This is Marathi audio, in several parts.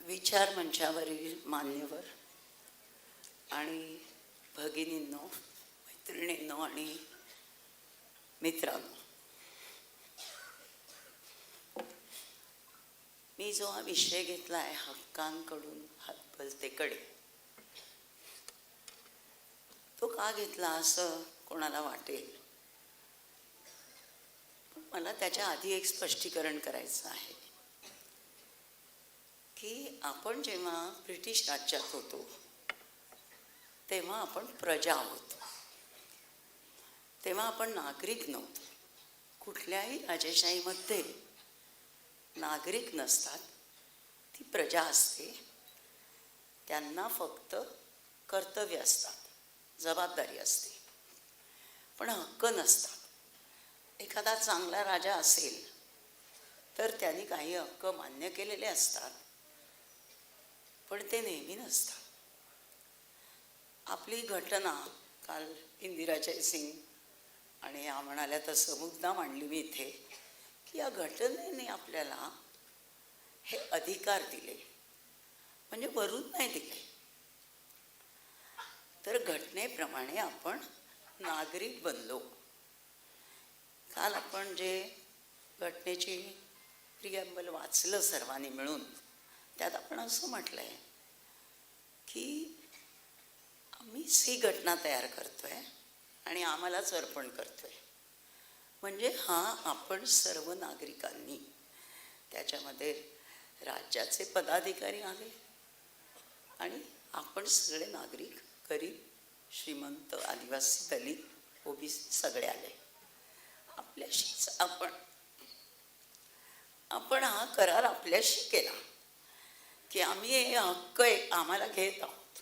विचार मंचावरील मान्यवर आणि भगिनींनो, मैत्रिणींनो आणि मित्रांनो, मी जो हा विषय घेतला आहे हक्कांकडून हतबलतेकडे, तो का घेतला असं कोणाला वाटेल, पण मला त्याच्या आधी एक स्पष्टीकरण करायचं आहे की आपण जेव्हा ब्रिटिश राज्यात होतो तेव्हा आपण प्रजा होतो, तेव्हा आपण नागरिक नव्हतो. कुठल्याही राजेशाहीमध्ये नागरिक नसतात, ती प्रजा असते. त्यांना फक्त कर्तव्य असतात, जबाबदारी असते, पण हक्क नसतात. एखादा चांगला राजा असेल तर त्यांनी काही हक्क मान्य केलेले असतात, पण ते नेहमी नसतात. आपली घटना काल इंदिरा जयसिंग आणि या म्हणाल्या तसं मुद्दा मांडली मी इथे की या घटनेने आपल्याला हे अधिकार दिले, म्हणजे वरून नाही दिले, तर घटनेप्रमाणे आपण नागरिक बनलो. काल आपण जे घटनेची प्रिॲम्बल वाचलं सर्वांनी मिळून, त्यात आपण असं म्हटलं आहे की आम्हीच ही घटना तयार करतोय आणि आम्हालाच अर्पण करतोय. म्हणजे आपण सर्व नागरिकांनी, त्याच्यामध्ये राज्याचे पदाधिकारी आले आणि आपण सगळे नागरिक, गरीब, श्रीमंत, आदिवासी, दलित, ओबीसी सगळे आले. आपल्याशीच आपण हा करार आपल्याशी केला की आम्ही हे हक्क आम्हाला घेत आहोत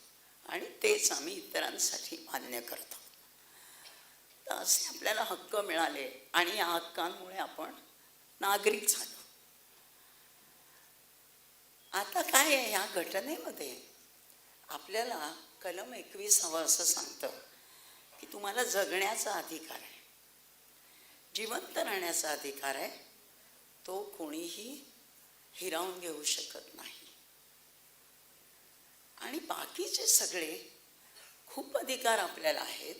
आणि तेच आम्ही इतरांसाठी मान्य करतो. तर असे आपल्याला हक्क मिळाले आणि या हक्कांमुळे आपण नागरिक झालो. आता काय आहे, या घटनेमध्ये आपल्याला कलम 21 असं सांगतं की तुम्हाला जगण्याचा अधिकार आहे, जिवंत राहण्याचा अधिकार आहे, तो कोणीही हिरावून घेऊ शकत नाही. आणि बाकीचे सगळे खूप अधिकार आपल्याला आहेत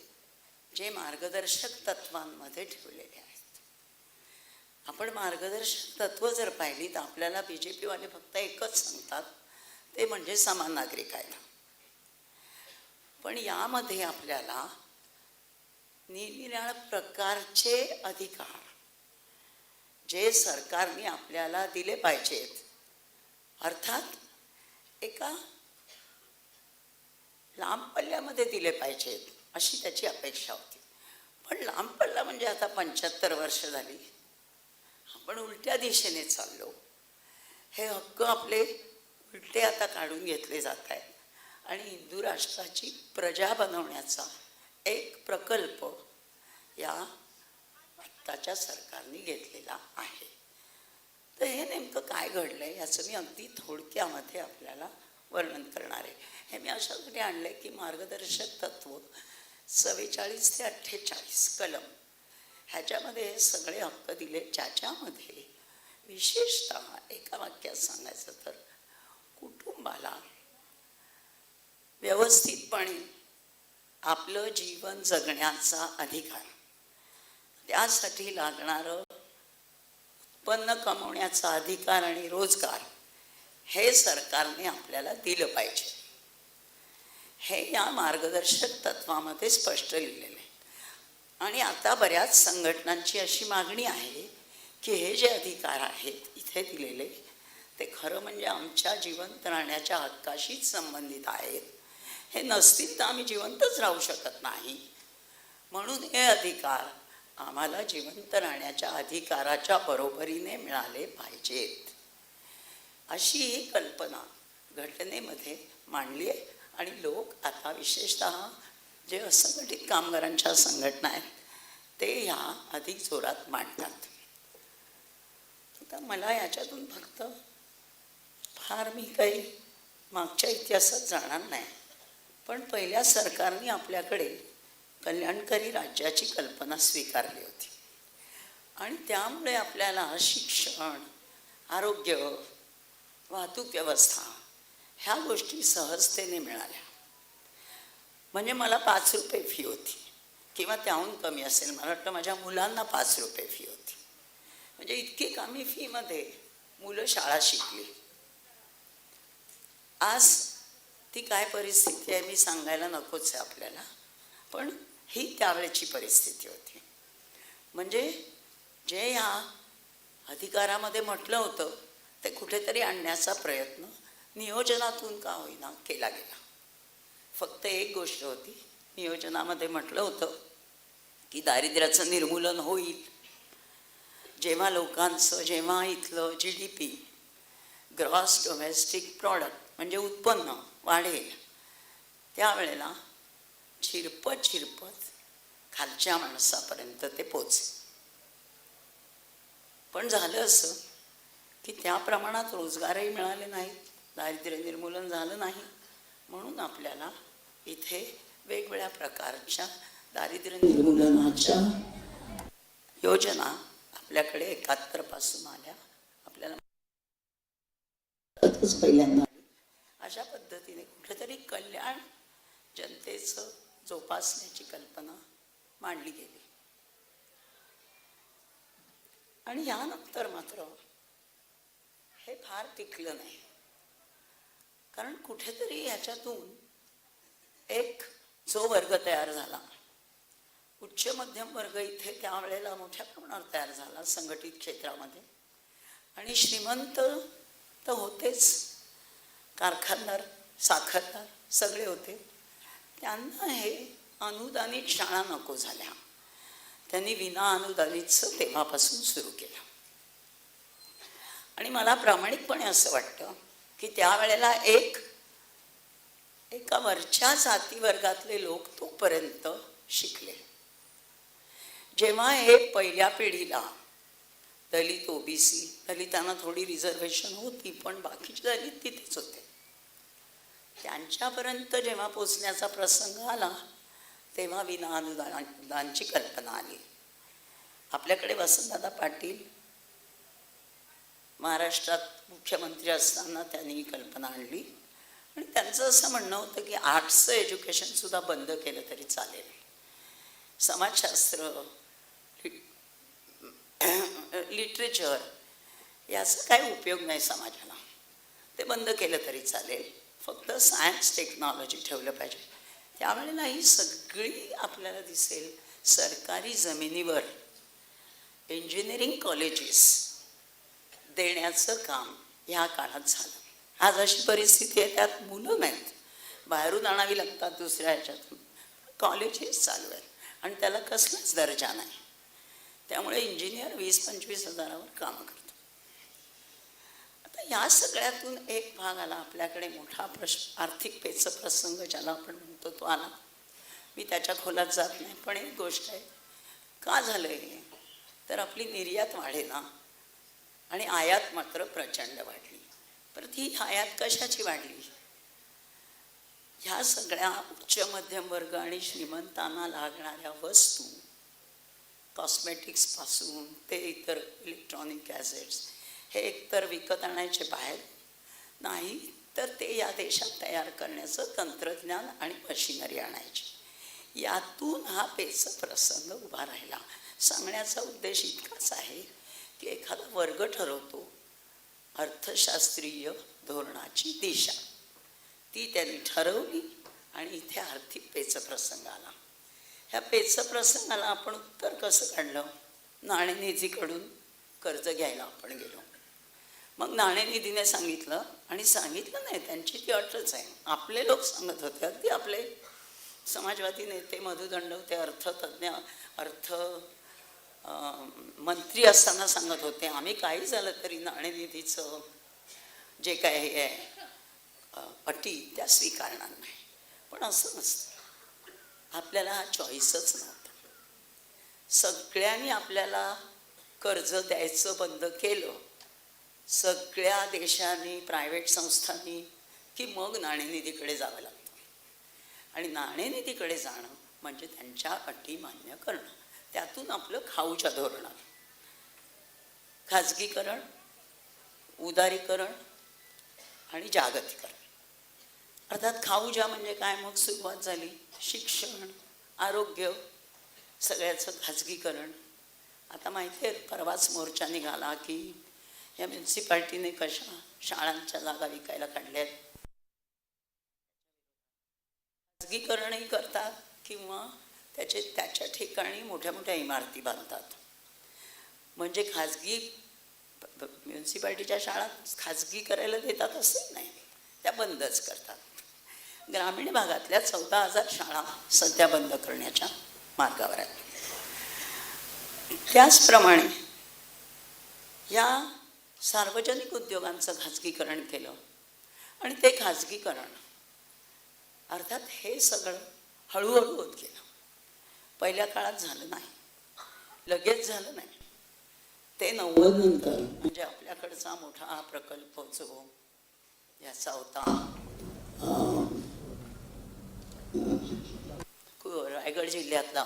जे मार्गदर्शक तत्वांमध्ये ठेवलेले आहेत. आपण मार्गदर्शक तत्व जर पाहिली तर आपल्याला BJP वाले फक्त एकच सांगतात, ते म्हणजे समान नागरिक आहे. पण यामध्ये आपल्याला निरनिराळ्या प्रकारचे अधिकार जे सरकारने आपल्याला दिले पाहिजेत, अर्थात एका लांब पल्ल्यामध्ये दिले पाहिजेत अशी त्याची अपेक्षा होती. पण लांब पल्ला म्हणजे आता 75 वर्ष झाली, आपण उलट्या दिशेने चाललो. हे हक्क आपले उलटे आता काढून घेतले जात आहेत आणि हिंदू राष्ट्राची प्रजा बनवण्याचा एक प्रकल्प या आत्ताच्या सरकारने घेतलेला आहे. तर हे नेमकं काय घडलं आहे याचं मी अगदी थोडक्यामध्ये आपल्याला वर्णन करणार आहे. हे मी अशासाठी आणले की मार्गदर्शक तत्व 44 ते 48 कलम ह्याच्यामध्ये सगळे हक्क दिले, ज्याच्यामध्ये विशेषतः एका वाक्यात सांगायचं तर कुटुंबाला व्यवस्थितपणे आपलं जीवन जगण्याचा अधिकार, त्यासाठी लागणारं उत्पन्न कमवण्याचा अधिकार आणि रोजगार हे सरकारने आपल्याला दिलं पाहिजे. हे या मार्गदर्शक तत्वामध्ये स्पष्ट लिहिलेलं आहे. आणि आता बऱ्याच संघटनांची अशी मागणी आहे की हे जे अधिकार आहेत इथे दिलेले, ते खरं म्हणजे आमच्या जिवंत राहण्याच्या हक्काशीच संबंधित आहेत. हे नसतील तर आम्ही जिवंतच राहू शकत नाही. म्हणून हे अधिकार आम्हाला जिवंत राहण्याच्या अधिकाराच्या बरोबरीने मिळाले पाहिजेत, अशी ही कल्पना घटनेमध्ये मांडली आहे. आणि लोक आता विशेषतः जे असंघटित कामगारांच्या संघटना आहेत ते ह्या अधिक जोरात मांडतात. आता मला याच्यातून फक्त फार मी काही मागच्या इतिहासात जाणार नाही, पण पहिल्या सरकारने आपल्याकडे कल्याणकारी राज्याची कल्पना स्वीकारली होती आणि त्यामुळे आपल्याला शिक्षण, आरोग्य, वाहतूक व्यवस्था ह्या गोष्टी सहजतेने मिळाल्या. म्हणजे मला 5 रुपये फी होती किंवा त्याहून कमी असेल, मला वाटतं माझ्या मुलांना 5 रुपये फी होती. म्हणजे इतकी कमी फीमध्ये मुलं शाळा शिकली. आज ती काय परिस्थिती आहे मी सांगायला नकोच आहे आपल्याला, पण ही त्यावेळेची परिस्थिती होती. म्हणजे जे ह्या अधिकारामध्ये म्हटलं होतं ते कुठेतरी आणण्याचा प्रयत्न नियोजनातून का होईना केला गेला. फक्त एक गोष्ट होती, नियोजनामध्ये म्हटलं होतं की दारिद्र्याचं निर्मूलन होईल जेव्हा लोकांचं, जेव्हा इथलं GDP ग्रॉस डोमेस्टिक प्रॉडक्ट म्हणजे उत्पन्न वाढेल, त्यावेळेला झिरपत झिरपत खालच्या माणसापर्यंत ते पोचेल. पण झालं असं की त्या प्रमाणात रोजगारही मिळाले नाहीत, दारिद्र्य निर्मूलन झालं नाही. म्हणून आपल्याला इथे वेगवेगळ्या प्रकारच्या दारिद्र्य निर्मूलनाच्या योजना आपल्याकडे 71 पासून आल्या. आपल्याला पहिल्यांदा अशा पद्धतीने कुठेतरी कल्याण जनतेचं जोपासण्याची कल्पना मांडली गेली. आणि यानंतर मात्र हे फार टिकलं नाही, कारण कुठेतरी ह्याच्यातून एक जो वर्ग तयार झाला, उच्च मध्यम वर्ग इथे त्यावेळेला मोठ्या प्रमाणावर तयार झाला संघटित क्षेत्रामध्ये. आणि श्रीमंत तर होतेच, कारखानदार, साखरदार सगळे होते. त्यांना हे अनुदानित शाळा नको झाल्या, त्यांनी विना अनुदानितचं तेव्हापासून सुरू केलं. आणि मला प्रामाणिकपणे असं वाटतं की त्यावेळेला एका वरच्या जाती वर्गातले लोक तोपर्यंत शिकले. जेव्हा हे पहिल्या पिढीला दलित, OBC, दलितांना थोडी रिझर्वेशन होती पण बाकीचे दलित तिथेच होते, त्यांच्यापर्यंत जेव्हा पोचण्याचा प्रसंग आला तेव्हा विना अनुदानाची कल्पना आली. आपल्याकडे वसंतदादा पाटील महाराष्ट्रात मुख्यमंत्री असताना त्यांनी ही कल्पना आणली. आणि त्यांचं असं म्हणणं होतं की आर्ट्सचं एज्युकेशनसुद्धा बंद केलं तरी चालेल, समाजशास्त्र, लिटरेचर याचा काही उपयोग नाही समाजाला, ते बंद केलं तरी चालेल, फक्त सायन्स टेक्नॉलॉजी ठेवलं पाहिजे. त्यावेळेला ही सगळी आपल्याला दिसेल सरकारी जमिनीवर इंजिनिअरिंग कॉलेजेस देण्याचं काम ह्या काळात झालं. आज अशी परिस्थिती आहे, त्यात मुलं नाहीत, बाहेरून आणावी लागतात दुसऱ्या ह्याच्यातून, कॉलेजेस चालू आहेत आणि त्याला कसलाच दर्जा नाही. त्यामुळे इंजिनियर 20-25 हजारावर कामं करतो. आता या सगळ्यातून एक भाग आला आपल्याकडे, मोठा आर्थिक पेच प्रसंग ज्याला आपण म्हणतो तो आला. मी त्याच्या खोलात जात नाही, पण एक गोष्ट आहे, का झालं हे, तर आपली निर्यात वाढेना आणि आयात मात्र प्रचंड वाढली. परत ही आयात कशाची वाढली, ह्या सगळ्या उच्च मध्यम वर्ग आणि श्रीमंतांना लागणाऱ्या वस्तू, कॉस्मेटिक्सपासून ते इतर इलेक्ट्रॉनिक गॅजेट्स, हे एकतर विकत आणायचे बाहेर, नाही तर ते या देशात तयार करण्याचं तंत्रज्ञान आणि मशिनरी आणायची. यातून हा पेच प्रसंग उभा राहिला. सांगण्याचा उद्देश इतकाच आहे की एखादा वर्ग ठरवतो अर्थशास्त्रीय धोरणाची दिशा, ती त्यांनी ठरवली आणि इथे आर्थिक पेच प्रसंग आला. ह्या पेच प्रसंगाला आपण उत्तर कसं काढलं, नाणेनिधीकडून कर्ज घ्यायला आपण गेलो. मग नाणेनिधीने सांगितलं, आणि सांगितलं नाही, त्यांची ती अटच आहे, आपले लोक सांगत होते, अगदी आपले समाजवादी नेते, मधु दंडवते, अर्थतज्ञ, मंत्री असताना सांगत होते, आम्ही काही झालं तरी नाणेनिधीचं जे काय हे आहे अटी त्या स्वीकारणार नाही. पण असं नसतं, आपल्याला हा चॉईसच नव्हता. सगळ्यांनी आपल्याला कर्ज द्यायचं बंद केलं, सगळ्या देशांनी, प्रायव्हेट संस्थांनी, की मग नाणेनिधीकडे जावं लागतं. आणि नाणेनिधीकडे जाणं म्हणजे त्यांच्या अटी मान्य करणं. त्यातून आपलं खाऊच्या धोरणात खाजगीकरण, उदारीकरण आणि जागतिकरण अर्थात खाऊजा म्हणजे काय, मग सुरुवात झाली शिक्षण, आरोग्य, सगळ्याचं खाजगीकरण. आता माहिती आहे परवाच मोर्चा निघाला की या म्युन्सिपाल्टीने कशा शाळांच्या जागा विकायला काढल्या आहेत. खाजगीकरणही करतात किंवा त्याच्या ठिकाणी मोठ्या मोठ्या इमारती बांधतात. म्हणजे खाजगी म्युन्सिपाल्टीच्या शाळा खाजगी करायला देतात असंही नाही, त्या बंदच करतात. ग्रामीण भागातल्या 14,000 शाळा सध्या बंद करण्याच्या मार्गावर आहेत. त्याचप्रमाणे या सार्वजनिक उद्योगांचं खाजगीकरण केलं आणि ते खाजगीकरण अर्थात हे सगळं हळूहळू होत गेलं. पहिल्या काळात झालं नाही, लगेच झालं नाही. ते 90 नंतर म्हणजे आपल्याकडचा मोठा हा प्रकल्प जो याचा होता रायगड जिल्ह्यातला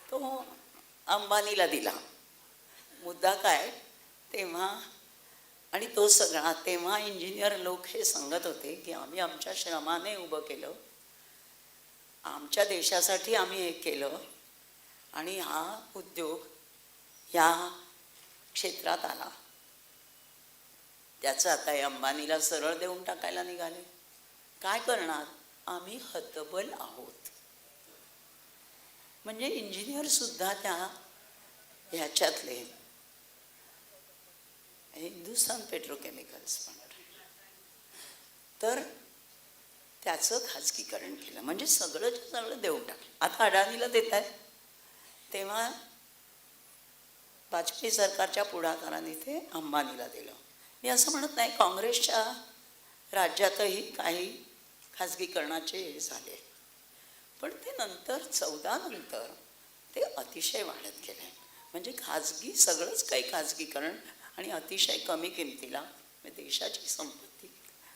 तो अंबानीला दिला. मुद्दा काय तेव्हा, आणि तो सगळा तेव्हा इंजिनियर लोक हे सांगत होते की आम्ही आमच्या श्रमाने उभं केलं, आमच्या देशासाठी आम्ही हे केलं आणि हा उद्योग या क्षेत्रात आला. त्याचं आता हे अंबानीला सरळ देऊन टाकायला निघाले. काय करणार, आम्ही हतबल आहोत. म्हणजे इंजिनियर सुद्धा त्या ह्याच्यातले हिंदुस्थान पेट्रोकेमिकल्स तर त्याचं खाजगीकरण केलं. म्हणजे सगळं देऊन टाकलं. आता अडाणीला देत आहे, तेव्हा वाजपेयी सरकारच्या पुढाकाराने ते अंबानीला दिलं. मी असं म्हणत नाही, काँग्रेसच्या राज्यातही काही खाजगीकरणाचे झाले, पण ते नंतर 14 नंतर ते अतिशय वाढत गेले. म्हणजे खाजगी सगळंच काही खाजगीकरण आणि अतिशय कमी किमतीला देशाची संपत्ती,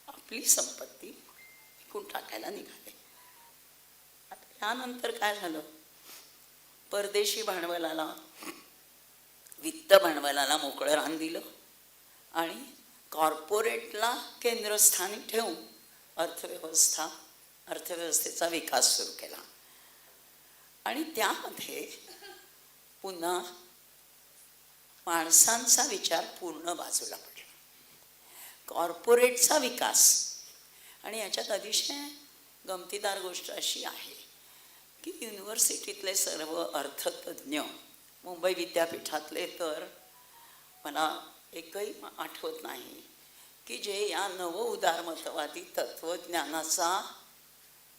आपली संपत्ती विकून टाकायला निघाले. त्यानंतर काय झालं, परदेशी भांडवलाला, वित्त भांडवलाला मोकळं रान दिलं आणि कॉर्पोरेटला केंद्रस्थानी ठेवून अर्थव्यवस्थेचा विकास सुरू केला. आणि त्यामध्ये पुन्हा माणसांचा विचार पूर्ण बाजूला पडला. कॉर्पोरेटचा विकास, आणि याच्यात अतिशय गमतीदार गोष्ट अशी आहे की युनिव्हर्सिटीतले सर्व अर्थतज्ञ, मुंबई विद्यापीठातले तर मला एकही आठवत नाही की जे या नव उदारमतवादी तत्त्वज्ञानाचं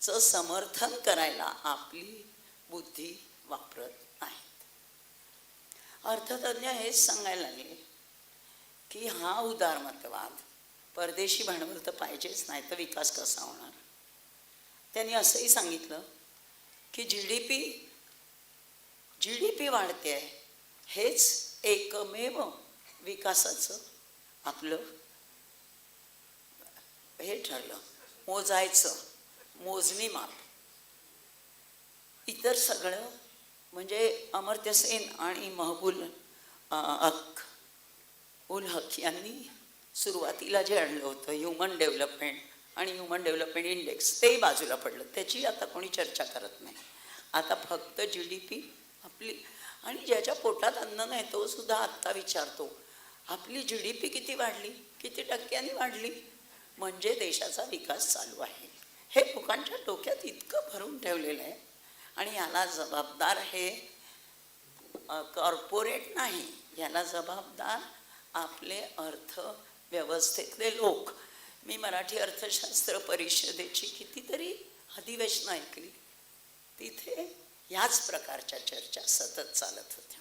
समर्थन करायला आपली बुद्धी वापरत नाहीत. अर्थतज्ञ हेच सांगायला लागले की हा उदारमतवाद, परदेशी भांडवल तर पाहिजेच, नाही तर विकास कसा होणार. त्यांनी असंही सांगितलं की जीडीपी वाढते आहे, हेच एकमेव विकासाचं आपलं हे ठरलं, मोजायचं मोजणी माप. इतर सगळं म्हणजे अमर्त्य सेन आणि उल हक यांनी सुरुवातीला जे आणलं होतं ह्युमन डेव्हलपमेंट आणि ह्युमन डेव्हलपमेंट इंडेक्स, तेही बाजूला पडलं. त्याची आता कोणी चर्चा करत नाही. आता फक्त जीडीपी आपली, आणि ज्याच्या पोटात अन्न नाही तो सुद्धा आत्ता विचारतो आपली जीडीपी किती वाढली, किती टक्क्यांनी वाढली, म्हणजे देशाचा विकास चालू आहे. हे लोकांच्या डोक्यात इतकं भरून ठेवलेलं आहे. आणि याला जबाबदार हे कॉर्पोरेट नाही, याला जबाबदार आपले अर्थव्यवस्थेतले लोक. मी मराठी अर्थशास्त्र परिषदेची कितीतरी अधिवेशनं ऐकली, तिथे याच प्रकारच्या चर्चा सतत चालत होत्या.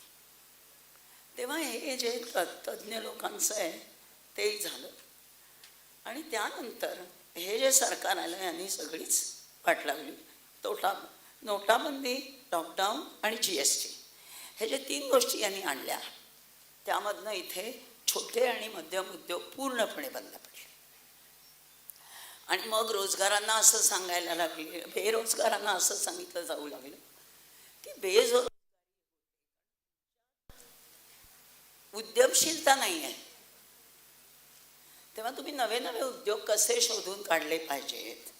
तेव्हा हे जे तज्ज्ञ लोकांचं आहे तेही झालं. आणि त्यानंतर हे जे सरकार आलं यांनी सगळीच वाट लावली. नोटाबंदी, लॉकडाऊन आणि GST, हे जे 3 गोष्टी यांनी आणल्या, त्यामधनं इथे छोटे आणि मध्यम उद्योग पूर्णपणे बंद पडले. आणि मग रोजगारांना असं सांगायला लागले, बेरोजगारांना असं सांगितलं जाऊ लागलं की उद्यमशीलता नाही आहे. तेव्हा तुम्ही नवे नवे उद्योग कसे शोधून काढले पाहिजेत.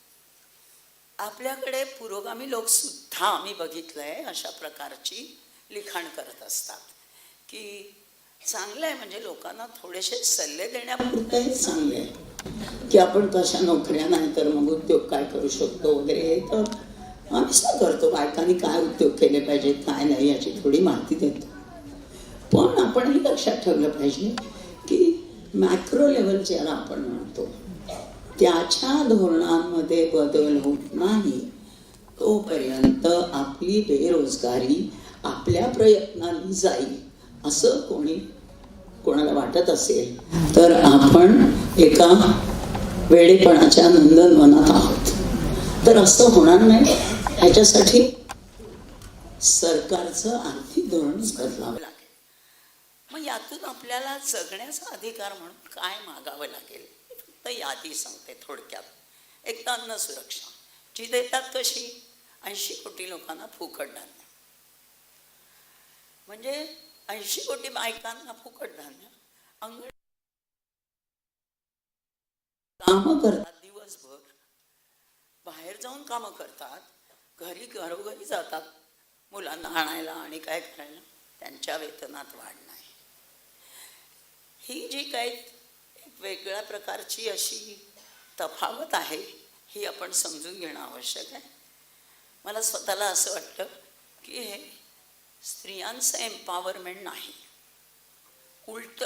आपल्याकडे पुरोगामी लोक सुद्धा आम्ही बघितलंय अशा प्रकारची लिखाण करत असतात की चांगलं आहे, म्हणजे लोकांना थोडेसे सल्ले देण्यापुरते चांगले आहे की आपण कशा नोकऱ्या नाही तर मग उद्योग काय करू शकतो वगैरे. तर आम्ही करतो, बायकांनी काय उद्योग केले पाहिजेत काय नाही याची थोडी माहिती देतो. पण आपणही लक्षात ठेवलं पाहिजे की मॅक्रो लेवल ज्याला आपण म्हणतो त्याच्या धोरणांमध्ये बदल होत नाही तोपर्यंत आपली बेरोजगारी आपल्या प्रयत्नांनी जाईल असं कोणाला वाटत असेल तर आपण एका वेडेपणाच्या नंदनवनात आहोत. तर असं होणार नाही. ह्याच्यासाठी सरकारचं आर्थिक धोरणच बदलावं लागेल. मग यातून आपल्याला जगण्याचा अधिकार म्हणून काय मागावं लागेल. फक्त यादी सांगते थोडक्यात. एक तर अन्न सुरक्षा जी देतात कशी, 80 कोटी लोकांना फुकट धान्य, म्हणजे 80 कोटी बायकांना फुकट धान्य. अंगण कामं करतात, दिवसभर बाहेर जाऊन कामं करतात, घरोघरी जातात मुलांना आणायला आणि काय करायला, त्यांच्या वेतनात वाढ नाही. ही जी काही एक वेगळ्या प्रकारची अशी तफावत आहे ही आपण समजून घेणं आवश्यक आहे. मला स्वतःला असं वाटतं की हे स्त्रियांचं एम्पॉवरमेंट नाही, उलट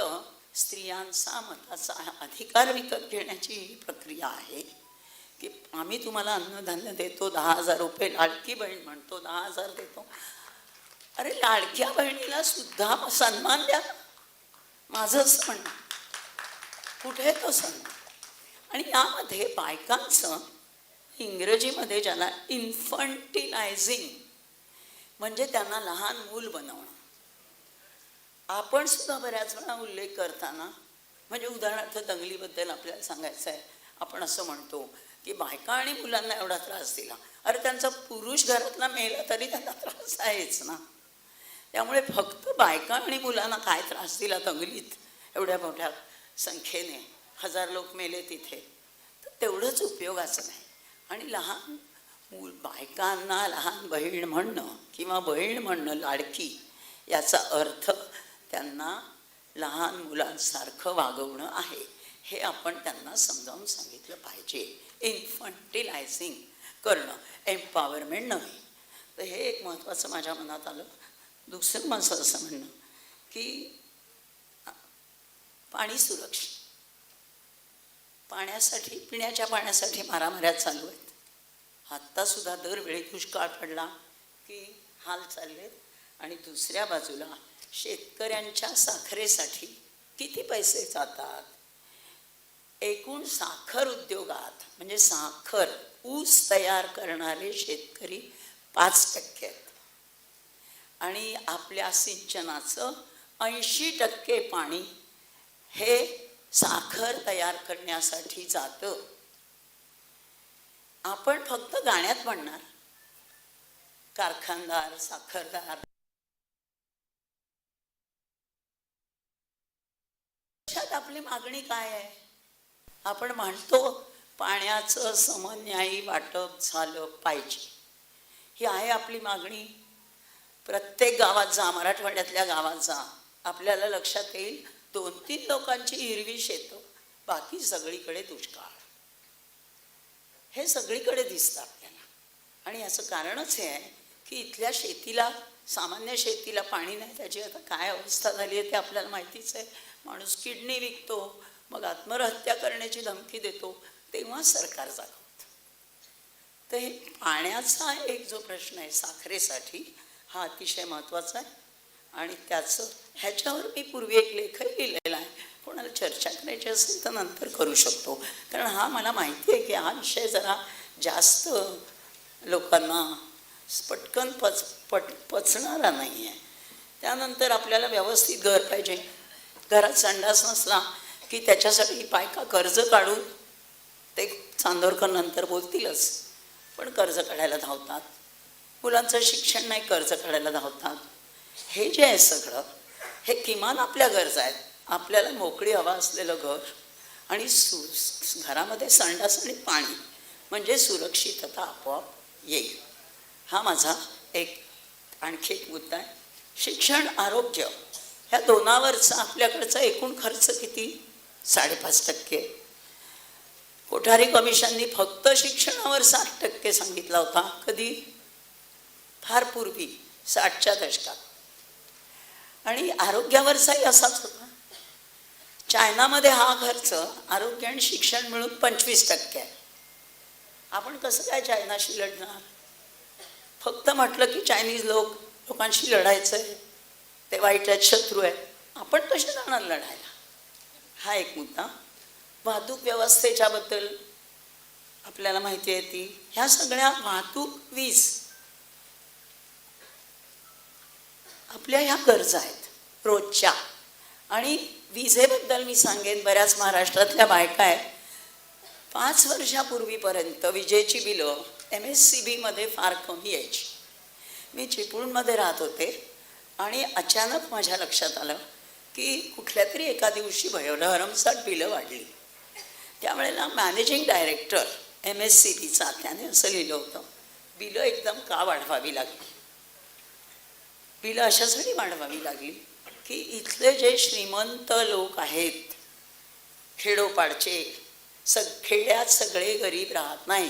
स्त्रियांचा मताचा अधिकार विकत घेण्याची ही प्रक्रिया आहे की आम्ही तुम्हाला अन्नधान्य देतो, 10,000 रुपये, लाडकी बहीण म्हणतो 10,000 देतो. अरे लाडक्या बहिणीला सुद्धा सन्मान द्या, माझं असं म्हणणं. कुठे तो सन्मान. आणि यामध्ये बायकांचं इंग्रजीमध्ये ज्याला इन्फंटिलायझिंग म्हणजे त्यांना लहान मूल बनवणं. आपण सुद्धा बऱ्याच वेळा उल्लेख करताना, म्हणजे उदाहरणार्थ दंगलीबद्दल आपल्याला सांगायचं आहे, आपण असं म्हणतो की बायका आणि मुलांना एवढा त्रास दिला. अरे त्यांचा पुरुष घरातला मेला तरी त्यांना त्रास आहेच ना. त्यामुळे फक्त बायका आणि मुलांना काय त्रास दिला दंगलीत, एवढ्या मोठ्या संख्येने 1000 लोक मेले तिथे, तर तेवढंच उपयोगाचं नाही. आणि लहान बायकांना लहान बहीण म्हणणं किंवा बहीण म्हणणं लाडकी, याचा अर्थ त्यांना लहान मुलांसारखं वागवणं आहे. हे आपण त्यांना समजावून सांगितलं पाहिजे. इन्फंटिलायझिंग करणं, एम्पॉवरमेंट नव्हे. तर हे एक महत्त्वाचं माझ्या मनात आलं. दुसरं माझं असं म्हणणं की पाणी सुरक्षा, पाण्यासाठी, पिण्याच्या पाण्यासाठी मारामाऱ्या चालू आहेत. आत्तासुद्धा दरवेळी दुष्काळ पडला की हाल चाललेत. आणि दुसऱ्या बाजूला शेतकऱ्यांच्या साखरेसाठी किती पैसे जातात. एकूण साखर उद्योगात म्हणजे साखर ऊस तयार करणारे शेतकरी 5% आहेत आणि आपल्या सिंचनाचं 80% पाणी हे साखर तयार करण्यासाठी जातं. आपण फक्त गाण्यात म्हणणार कारखानदार, साखरदार. आपली मागणी काय आहे. आपण म्हणतो पाण्याचं समन्यायी वाटप झालं पाहिजे, ही आहे आपली मागणी. प्रत्येक गावात जा, मराठवाड्यातल्या गावात जा, आपल्याला लक्षात येईल 2-3 लोकांची हिरवी शेतं, बाकी सगळीकडे दुष्काळ. हे सगळीकडे दिसतं आपल्याला. आणि याचं कारणच हे आहे की इथल्या शेतीला, सामान्य शेतीला पाणी नाही. त्याची आता काय अवस्था झाली आहे ते आपल्याला माहितीच आहे. माणूस किडनी विकतो, मग आत्महत्या करण्याची धमकी देतो, तेव्हा सरकार जागवतं. तर हे पाण्याचा एक जो प्रश्न आहे साखरेसाठी, हा अतिशय महत्त्वाचा आहे. आणि त्याचं ह्याच्यावर मी पूर्वी एक लेखही लिहिलेला आहे. कोणाला चर्चा करायची असेल तर नंतर करू शकतो, कारण हा मला माहिती आहे की हा विषय जरा जास्त लोकांना पटकन पचणारा नाही आहे. त्यानंतर आपल्याला व्यवस्थित घर पाहिजे. घरात संडास नसला की त्याच्यासाठी बायका कर्ज काढून ते चांदोरकर नंतर बोलतीलच, पण कर्ज काढायला धावतात. मुलांचं शिक्षण नाही, कर्ज काढायला धावतात. हे जे आहे सगळं, हे किमान आपल्या गरजा आहेत. आपल्याला मोकळी हवा असलेलं घर आणि घरामध्ये संडास आणि पाणी म्हणजे सुरक्षितता आपोआप येईल. हा माझा आणखी एक मुद्दा आहे. शिक्षण, आरोग्य ह्या दोनावरचा आपल्याकडचा एकूण खर्च किती? 5.5%. कोठारी कमिशननी फक्त शिक्षणावर 7% सांगितला होता. कधी? फार पूर्वी, 60च्या दशकात. आणि आरोग्यावरचाही असाच होता. चायनामध्ये हा खर्च आरोग्य आणि शिक्षण मिळून 25% आहे. आपण कसं काय चायनाशी लढणार? फक्त म्हटलं की चायनीज लोकांशी लढायचं आहे, ते वाईट आहेत, शत्रू आहेत, आपण कसे जाणार लढायला? हा एक मुद्दा. वाहतूक व्यवस्थेच्याबद्दल आपल्याला माहिती आहे ती, ह्या सगळ्या वाहतूक, वीज, आपल्या ह्या गरजा आहेत रोजच्या. आणि विजेबद्दल मी सांगेन, बऱ्याच महाराष्ट्रातल्या बायका आहेत, 5 वर्षापूर्वीपर्यंत विजेची बिलं MSCBमध्ये फार कमी यायची. मी चिपळूणमध्ये राहत होते आणि अचानक माझ्या लक्षात आलं की कुठल्या तरी एका दिवशी भरमसाठ बिलं वाढली. त्यावेळेला मॅनेजिंग डायरेक्टर MSCBचा त्याने असं लिहिलं होतं, बिलं एकदम का वाढवावी लागली? बिलं अशासाठी वाढवावी लागली की इथले जे श्रीमंत लोक आहेत, खेडोपाडचे, खेड्यात सगळे गरीब राहत नाही.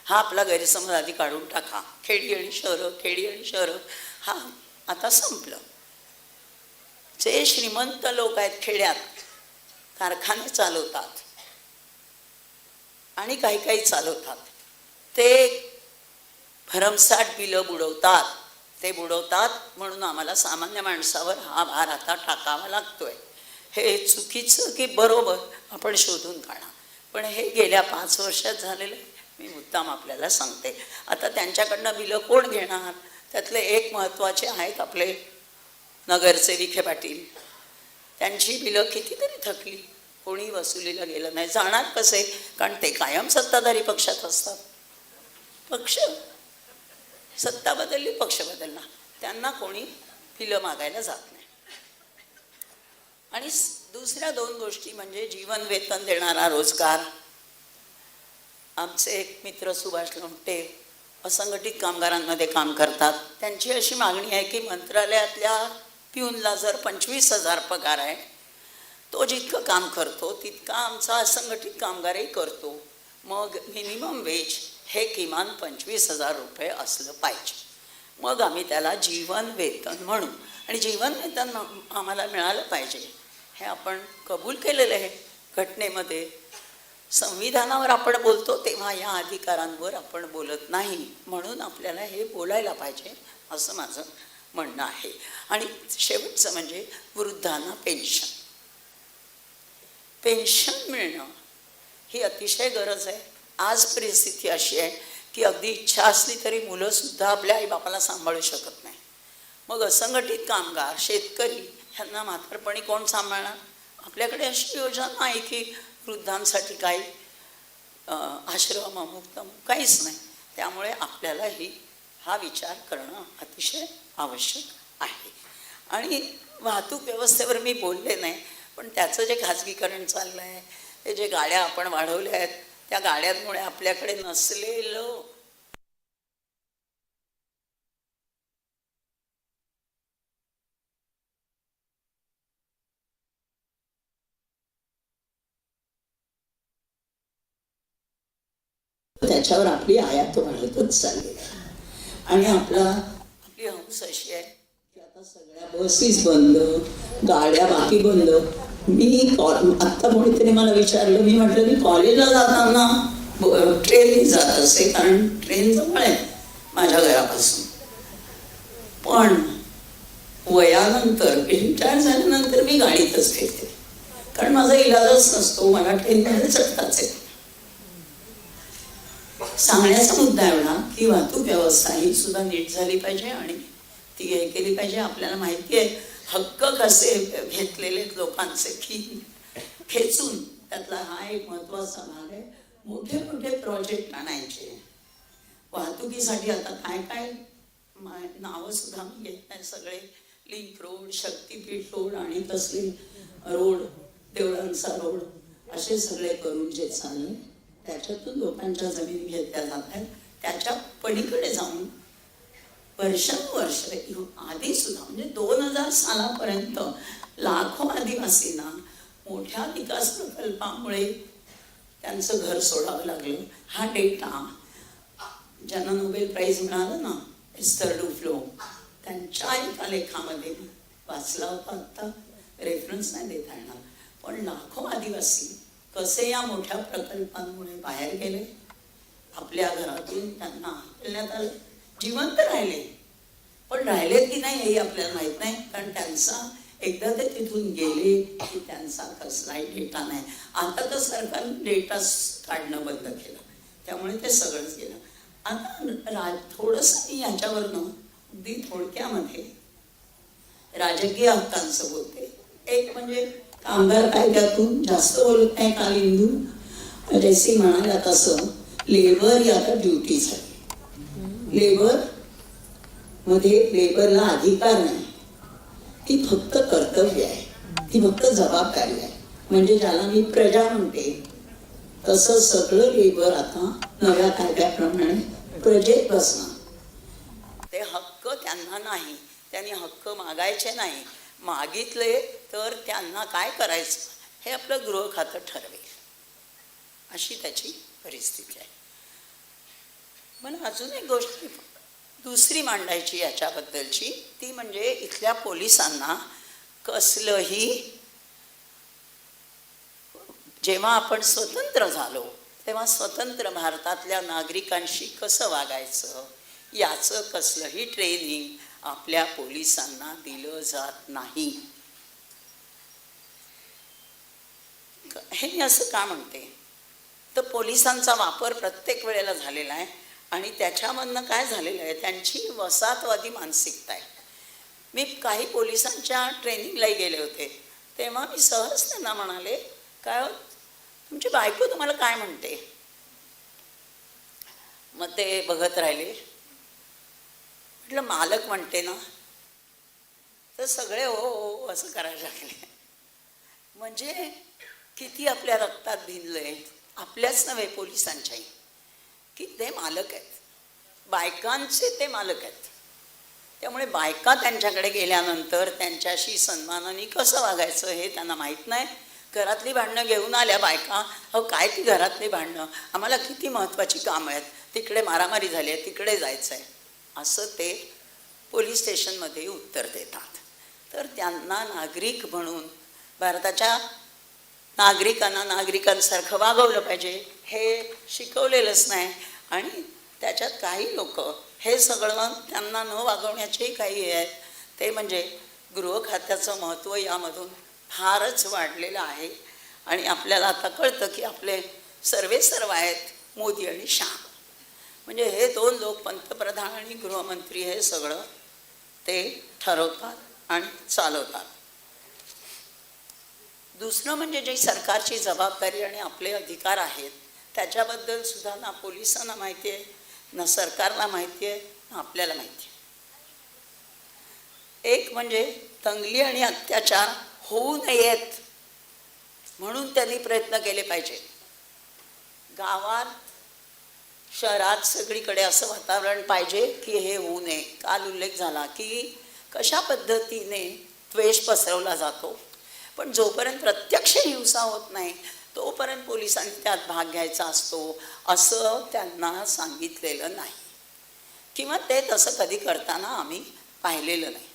हा आपला गैरसमज आधी काढून टाका. खेडी आणि शहरं हा आता संपलं. जे श्रीमंत लोक आहेत खेड्यात, कारखाने चालवतात आणि काही चालवतात, ते भरमसाठ बिलं बुडवतात. ते बुडवतात म्हणून आम्हाला सामान्य माणसावर हा भार आता टाकावा लागतोय. हे चुकीचं की बरोबर आपण शोधून काढा. पण हे गेल्या 5 वर्षात झालेलं आहे. मी मुद्दाम आपल्याला सांगते. आता त्यांच्याकडनं बिलं कोण घेणार? त्यातले एक महत्त्वाचे आहेत आपले नगरचे विखे पाटील. त्यांची बिलं कितीतरी थकली, कोणी वसुलीला गेलं नाही. जाणार कसे? कारण ते कायम सत्ताधारी पक्षात असतात. सत्ता बदलली, पक्ष बदलला, त्यांना कोणी बिलं मागायला जात नाही. आणि दुसऱ्या 2 गोष्टी म्हणजे जीवन वेतन देणारा रोजगार. आमचे एक मित्र सुभाष लोमटे असंघटित कामगारांमध्ये काम करतात. त्यांची अशी मागणी आहे की मंत्रालयातल्या पिऊनला जर 25,000 पगार आहे, तो जितकं काम करतो तितका आमचा असंघटित कामगारही करतो. मग मिनिमम वेज हे किमान 25,000 रुपये असलं पाहिजे. मग आम्ही त्याला जीवन वेतन म्हणू. आणि जीवन वेतन आम्हाला मिळालं पाहिजे हे आपण कबूल केलेलं आहे घटनेमध्ये. संविधानावर आपण बोलतो तेव्हा या अधिकारांवर आपण बोलत नाही, म्हणून आपल्याला हे बोलायला पाहिजे असं माझं म्हणणं आहे. आणि शेवटचं म्हणजे वृद्धांना पेन्शन मिळणं ही अतिशय गरज आहे. आज परिस्थिती अशी आहे की अगदी इच्छा असली तरी मुलंसुद्धा आपल्या आईबापाला सांभाळू शकत नाही. मग असंघटित कामगार, शेतकरी ह्यांना म्हातारपणी कोण सांभाळणार? आपल्याकडे अशी योजना नाही की वृद्धांसाठी काही आश्रम, अमुक काहीच नाही. त्यामुळे आपल्याला हा विचार करणं अतिशय आवश्यक आहे. आणि वाहतूक व्यवस्थेवर मी बोलले नाही, पण त्याचं जे खाजगीकरण चाललं आहे, ते जे गाड्या आपण वाढवल्या आहेत, त्या गाड्यांमुळे आपल्याकडे नसलेलं त्याच्यावर आपली आयात वाढतच चालली आहे. आणि आपली हौस अशी आहे की आता सगळ्या बसेस बंद, गाड्या बाकी बंद. आत्ता कोणीतरी मला विचारलं, मी म्हटलं मी कॉलेजला जाताना ट्रेनने जात असे, कारण ट्रेन जवळ आहे माझ्या घरापासून. पण वयानंतर, रिटायर झाल्यानंतर मी गाडीतच फिरते, कारण माझा इलाजच नसतो, मला ट्रेनमध्ये चढताच येते. सांगण्याचा मुद्दा एवढा की वाहतूक व्यवस्था ही सुद्धा नीट झाली पाहिजे आणि ती हे केली पाहिजे. आपल्याला माहिती आहे हक्क कसे घेतलेले लोकांचे की खेचून, त्यातला हा एक महत्त्वाचा भाग आहे. मोठे मोठे प्रोजेक्ट आणायचे. वाहतुकीसाठी आता काय काय नावं सुद्धा मी घेत नाही, सगळे लिंक रोड, शक्तीपीठ रोड आणि तसले रोड, देवळांचा रोड, असे सगळे करून जे चालले त्याच्यातून लोकांच्या जमिनी घेतल्या जात आहेत. त्याच्या पलीकडे जाऊन वर्षानुवर्ष आधी सुद्धा म्हणजे 2000 सालापर्यंत लाखो आदिवासींना मोठ्या विकास प्रकल्पामुळे त्यांचं घर सोडावं लागलं. हा डेटा ज्यांना नोबेल प्राईज मिळाला ना, एस्थर डुफ्लो, त्यांच्या एका लेखामध्ये वाचला होता. आता रेफरन्स नाही देता येणार, पण लाखो आदिवासी कसे या मोठ्या प्रकल्पांमुळे बाहेर गेले, आपल्या घरातून त्यांना हकलण्यात आले, जिवंत राहिले, पण राहिलेत की नाही हे आपल्याला माहित नाही, कारण त्यांचा एकदा ते तिथून गेले की त्यांचा कसलाही डेटा नाही. आता तर सरकारने डेटा काढणं बंद केलं, त्यामुळे ते सगळंच गेलं. आता थोडंसं मी याच्यावरनं अगदी थोडक्यामध्ये राजकीय हक्कांचं बोलते. एक म्हणजे कामगार कायद्यातून जास्त बोलत नाही. काल इंदू जयसी म्हणाल्या तसं लेबर ही आता ड्युटी झाली. लेबर मध्ये लेबरला अधिकार नाही, ती फक्त कर्तव्य आहे, ती फक्त जबाबदारी आहे. म्हणजे ज्याला मी प्रजा म्हणते तसं सगळं लेबर आता नव्या कायद्याप्रमाणे प्रजेत बसणार. ते हक्क त्यांना नाही, त्यांनी हक्क मागायचे नाही, मागितले तर त्यांना काय करायचं हे आपलं गृह खातं ठरवेल, अशी त्याची परिस्थिती आहे. मला अजून एक गोष्ट दुसरी मांडायची याच्याबद्दलची, ती म्हणजे इथल्या पोलिसांना कसलंही, जेव्हा आपण स्वतंत्र झालो तेव्हा स्वतंत्र भारतातल्या नागरिकांशी कसं वागायचं याचं कसलंही ट्रेनिंग आपल्या पोलिसांना दिलं जात नाही. हे मी असं का म्हणते, तर पोलिसांचा वापर प्रत्येक वेळेला झालेला आहे आणि त्याच्यामधनं काय झालेलं आहे, त्यांची वसाहतवादी मानसिकता आहे. मी काही पोलिसांच्या ट्रेनिंगलाही गेले होते, तेव्हा मी सहज त्यांना म्हणाले, काय तुमची बायको तुम्हाला काय म्हणते? मग ते बघत राहिले. म्हटलं मालक म्हणते ना, तर सगळे हो हो असं करायला लागले. म्हणजे किती आपल्या रक्तात भिनलंय, आपल्याच नव्हे पोलिसांच्याही, की ते मालक आहेत, बायकांचे ते मालक आहेत. त्यामुळे बायका त्यांच्याकडे गेल्यानंतर त्यांच्याशी सन्मानाने कसं वागायचं हे त्यांना माहीत नाही. घरातली भांडणं घेऊन आल्या बायका, अहो काय ती घरातली भांडणं, आम्हाला किती महत्त्वाची कामं आहेत, तिकडे मारामारी झाली आहे, तिकडे जायचं आहे, असं ते पोलीस स्टेशनमध्ये उत्तर देतात. तर त्यांना नागरिक म्हणून भारताच्या नागरिकांना नागरिकांसारखं वागवलं पाहिजे हे शिकवलेलंच नाही. आणि त्याच्यात काही लोक हे सगळं त्यांना न वागवण्याचेही काही आहेत. ते म्हणजे गृह खात्याचं महत्त्व यामधून फारच वाढलेलं आहे. आणि आपल्याला आता कळतं की आपले सर्वेसर्वा आहेत मोदी आणि शाह, म्हणजे हे दोन लोक, पंतप्रधान आणि गृहमंत्री, हे सगळं ते ठरवतात आणि चालवतात. दुसरं म्हणजे जी सरकारची जबाबदारी आणि आपले अधिकार आहेत त्याच्याबद्दल सुद्धा ना पोलिसांना माहिती आहे, ना सरकारला माहिती आहे, ना आपल्याला माहिती आहे. एक म्हणजे दंगली आणि अत्याचार होऊ नयेत म्हणून त्यांनी प्रयत्न केले पाहिजे. गावात शहरात सगळीकडे असं वातावरण पाहिजे की हे होऊ नये. काल उल्लेख झाला की कशा पद्धतीने द्वेष पसरवला जातो, पण जोपर्यंत प्रत्यक्ष हिंसा होत नाही तोपर्यंत पोलिसांनी त्यात भाग घ्यायचा असतो असं त्यांना सांगितलेलं नाही, किंवा ते तसं कधी करताना आम्ही पाहिलेलं नाही.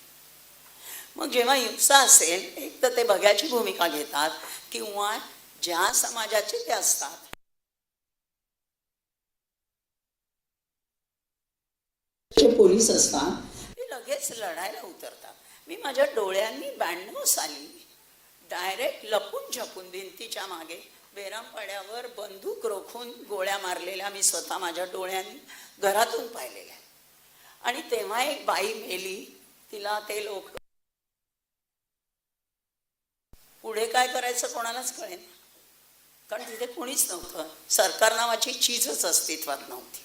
मग जेव्हा हिंसा असेल, एक तर ते बघ्याची भूमिका घेतात, किंवा ज्या समाजाचे ते असतात पोलीस असतात ते लगेच लढायला उतरतात. मी माझ्या डोळ्यांनी 92 साली डायरेक्ट लपून छपून भिंतीच्या मागे बेरामपाड्यावर बंदूक रोखून गोळ्या मारलेल्या मी स्वतः माझ्या डोळ्यांनी घरातून पाहिलेल्या. आणि तेव्हा एक बाई मेली, तिला ते लोक पुढे काय करायचं कोणालाच कळेना. कारण तिथे कोणीच नव्हतं, सरकार नावाची चीजच अस्तित्वात नव्हती.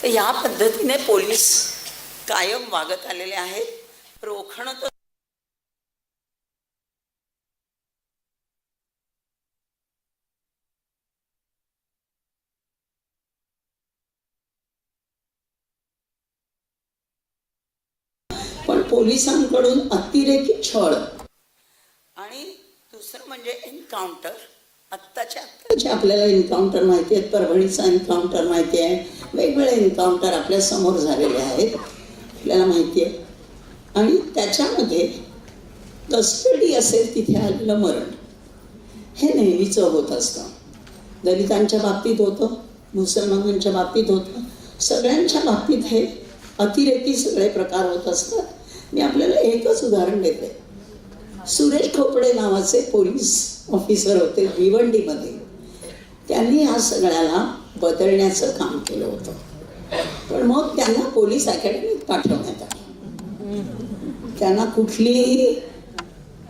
तर या पद्धतीने पोलीस कायम वागत आलेले आहेत. रोखणं तर पण पोलिसांकडून अतिरेकी छळ आणि दुसरं म्हणजे एन्काउंटर. आत्ताचे आपल्याला एन्काउंटर माहिती आहेत, परभणीचा एन्काउंटर माहिती आहे, वेगवेगळे एन्काउंटर आपल्या समोर झालेले आहेत, आपल्याला माहिती आहे. आणि त्याच्यामध्ये कस्टडी असेल तिथे आलेलं मरण हे नेहमीचं होत असतं. दलितांच्या बाबतीत होतं, मुसलमानांच्या बाबतीत होतं, सगळ्यांच्या बाबतीत हे अतिरेकी सगळे प्रकार होत असतात. मी आपल्याला एकच उदाहरण देते. सुरेश खोपडे नावाचे पोलीस ऑफिसर होते भिवंडीमध्ये. त्यांनी या सगळ्याला बदलण्याचं काम केलं होतं. पण मग त्यांना पोलीस अकॅडमीत पाठवण्यात आलं. त्यांना कुठलीही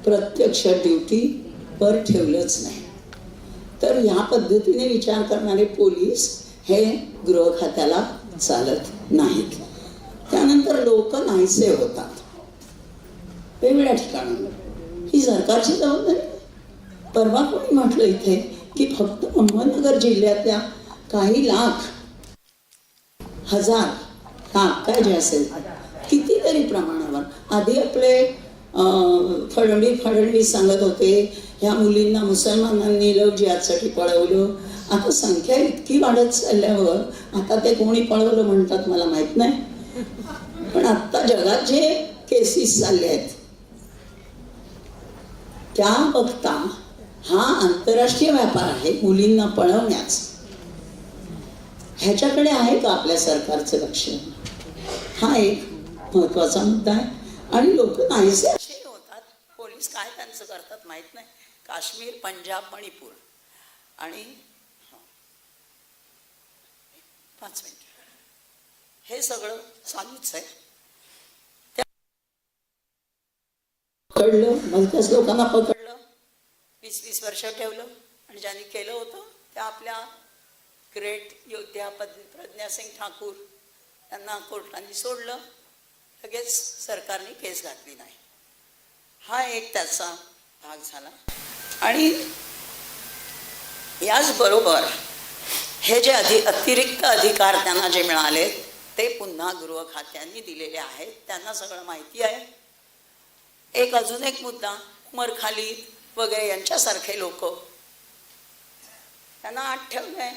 प्रत्यक्ष ड्युटीवर ठेवलंच नाही. तर ह्या पद्धतीने विचार करणारे पोलीस हे गृह खात्याला चालत नाहीत. त्यानंतर लोक नाहीसे होतात वेगवेगळ्या ठिकाणी. ही सरकारची जबाबदारी. परवा कोणी म्हटलं इथे की फक्त अहमदनगर जिल्ह्यातल्या काही लाख, हजार, लाख काय जे असेल कितीतरी प्रमाणावर. आधी आपले फडणवीस सांगत होते ह्या मुलींना मुसलमानांनी लव जिहादसाठी पळवलं. आता संख्या इतकी वाढत चालल्यावर आता ते कोणी पळवलं म्हणतात मला माहित नाही. पण आता जगात जे केसेस चालले आहेत त्या बघता हा आंतरराष्ट्रीय व्यापार आहे मुलींना पळवण्याचा. ह्याच्याकडे आहे का आपल्या सरकारचं लक्ष? हा एक महत्वाचा मुद्दा आहे. आणि लोक नाहीसे असे होतात. पोलीस काय त्यांचं करतात माहित नाही. काश्मीर, पंजाब, मणिपूर आणि 5 मिनिट हे सगळं चालूच आहे. पकडलं, भलत्याच लोकांना पकडलं, 20-20 वर्ष ठेवलं. आणि ज्यांनी केलं होतं त्या आपल्या ग्रेट योद्ध्या प्रज्ञासिंग ठाकूर यांना कोर्टाने सोडलं. लगेच सरकारने केस घातली नाही. हा एक त्याचा भाग झाला. आणि याचबरोबर हे जे अतिरिक्त अधिकार त्यांना जे मिळाले ते पुन्हा गृह खात्यांनी दिलेले आहेत. त्यांना सगळं माहिती आहे. एक अजून एक मुद्दा, उमर खालिद वगैरे यांच्यासारखे लोक, त्यांना आत ठेवलंय.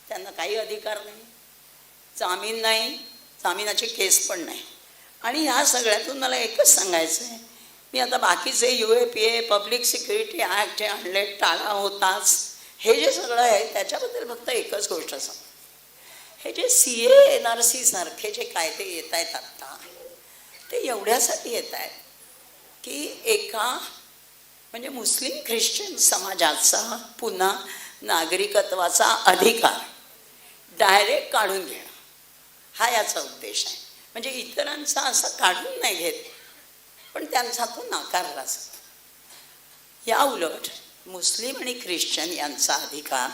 त्यांना काही अधिकार नाही, जामीन नाही, जामिनाची केस पण नाही. आणि ह्या सगळ्यातून मला एकच सांगायचं आहे, मी आता बाकीचे UAPA पब्लिक सिक्युरिटी ॲक्ट जे आणले, टाळा होताच, हे जे सगळं आहे त्याच्याबद्दल फक्त एकच गोष्ट सांग. हे जे CA NRC सारखे जे कायदे येत आहेत आत्ता, ते एवढ्यासाठी येत आहेत की एका म्हणजे मुस्लिम ख्रिश्चन समाजाचा पुन्हा नागरिकत्वाचा अधिकार डायरेक्ट काढून घेणं हा याचा उद्देश आहे. म्हणजे इतरांचा असं काढून नाही घेत, पण त्यांचा तो नाकारला जातो. या उलट मुस्लिम आणि ख्रिश्चन यांचा अधिकार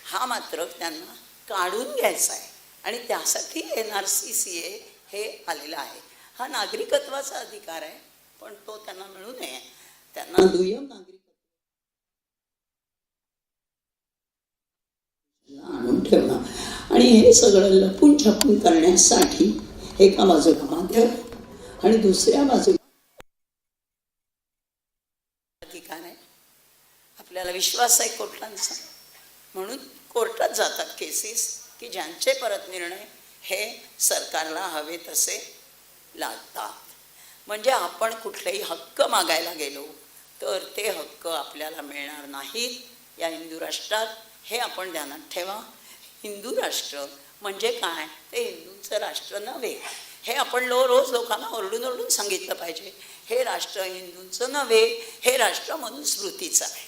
हा मात्र त्यांना काढून घ्यायचा आहे. आणि त्यासाठी NRC CA हे आलेलं आहे. हा नागरिकत्वाचा अधिकार आहे, पण तो त्यांना मिळू नये. त्यांना दुय्यम नागरिकत्व आणून ठेवणं आणि हे सगळं लपून छपून करण्यासाठी एका बाजूला माध्यम आणि दुसऱ्या बाजूला अधिकार आहे. आपल्याला विश्वास आहे कोर्टांचा, म्हणून कोर्टात जातात केसेस की ज्यांचे परत निर्णय हे सरकारला हवे तसे लागतात. म्हणजे आपण कुठलेही हक्क मागायला गेलो तर ते हक्क आपल्याला मिळणार नाहीत या हिंदू राष्ट्रात. हे आपण ध्यानात ठेवा. हिंदू राष्ट्र म्हणजे काय, ते हिंदूंचं राष्ट्र नव्हे. हे आपण रोज लोकांना ओरडून ओरडून सांगितलं पाहिजे. हे राष्ट्र हिंदूंचं नव्हे, हे राष्ट्र मनुस्मृतीचं आहे.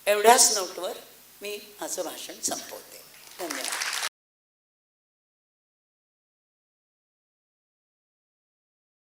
एवढ्याच नोटवर मी माझं भाषण संपवते. धन्यवाद.